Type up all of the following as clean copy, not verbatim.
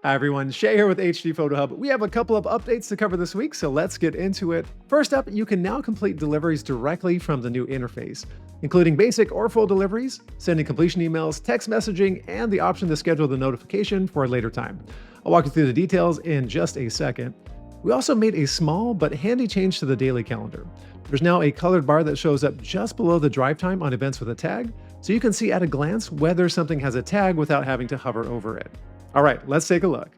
Hi everyone, Shay here with HDPhotoHub. We have a couple of updates to cover this week, so let's get into it. First up, you can now complete deliveries directly from the new interface, including basic or full deliveries, sending completion emails, text messaging, and the option to schedule the notification for a later time. I'll walk you through the details in just a second. We also made a small but handy change to the daily calendar. There's now a colored bar that shows up just below the drive time on events with a tag, so you can see at a glance whether something has a tag without having to hover over it. All right, let's take a look.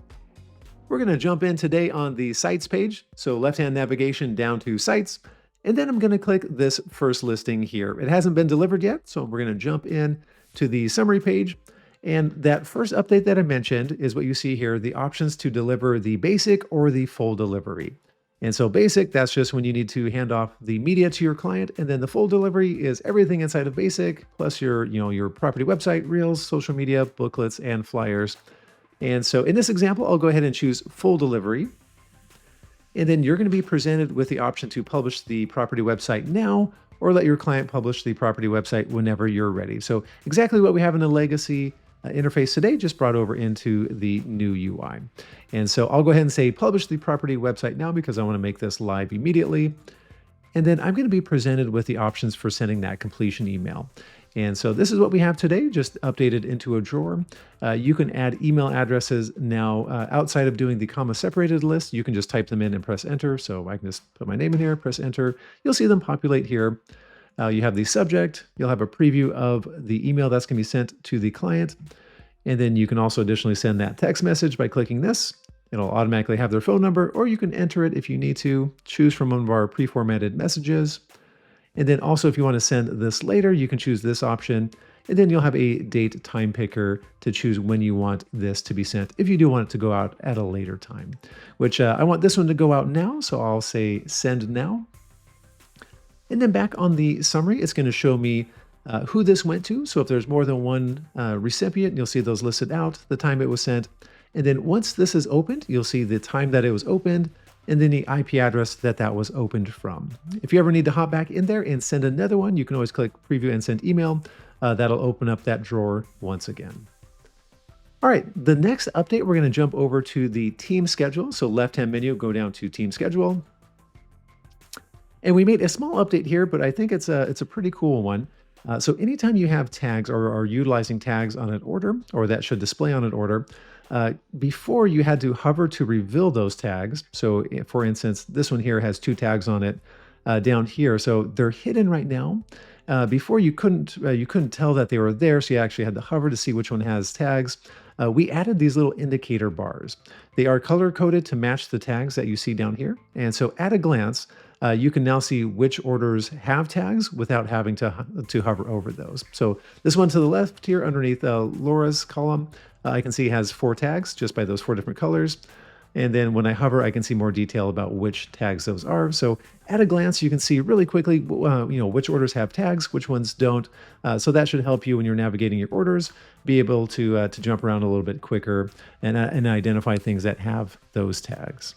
We're going to jump in today on the Sites page, so left-hand navigation down to Sites, and then I'm going to click this first listing here. It hasn't been delivered yet, so we're going to jump in to the Summary page, and that first update that I mentioned is what you see here, the options to deliver the basic or the full delivery. And so basic, that's just when you need to hand off the media to your client, and then the full delivery is everything inside of basic, plus your property website, reels, social media, booklets, and flyers. And so in this example, I'll go ahead and choose full delivery. And then you're going to be presented with the option to publish the property website now, or let your client publish the property website whenever you're ready. So exactly what we have in the legacy interface today, just brought over into the new UI. And so I'll go ahead and say publish the property website now because I want to make this live immediately. And then I'm going to be presented with the options for sending that completion email. And so this is what we have today, just updated into a drawer. You can add email addresses now outside of doing the comma separated list. You can just type them in and press enter. So I can just put my name in here, press enter. You'll see them populate here. You have the subject. You'll have a preview of the email that's going to be sent to the client. And then you can also additionally send that text message by clicking this. It'll automatically have their phone number, or you can enter it if you need to. Choose from one of our pre-formatted messages. And then also, if you want to send this later, you can choose this option. And then you'll have a date time picker to choose when you want this to be sent, if you do want it to go out at a later time, which I want this one to go out now. So I'll say send now. And then back on the summary, it's going to show me who this went to. So if there's more than one recipient, you'll see those listed out, the time it was sent. And then once this is opened, you'll see the time that it was opened, and then the IP address that was opened from. If you ever need to hop back in there and send another one, you can always click preview and send email. That'll open up that drawer once again. All right, the next update, we're going to jump over to the team schedule. So left-hand menu, go down to team schedule. And we made a small update here, but I think it's a pretty cool one. So anytime you have tags or are utilizing tags on an order, or that should display on an order, before you had to hover to reveal those tags. So for instance, this one here has 2 tags on it down here. So they're hidden right now. Before you couldn't tell that they were there. So you actually had to hover to see which one has tags. We added these little indicator bars. They are color coded to match the tags that you see down here. And so at a glance, you can now see which orders have tags without having to hover over those. So this one to the left here underneath Laura's column, I can see has 4 tags just by those 4 different colors. And then when I hover, I can see more detail about which tags those are. So at a glance, you can see really quickly, which orders have tags, which ones don't. So that should help you when you're navigating your orders, be able to jump around a little bit quicker and identify things that have those tags.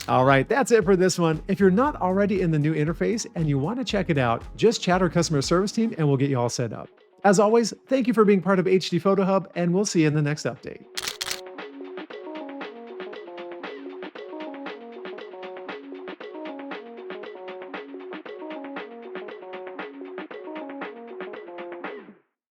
All right, that's it for this one. If you're not already in the new interface and you want to check it out, just chat our customer service team and we'll get you all set up. As always, thank you for being part of HDPhotoHub, and we'll see you in the next update.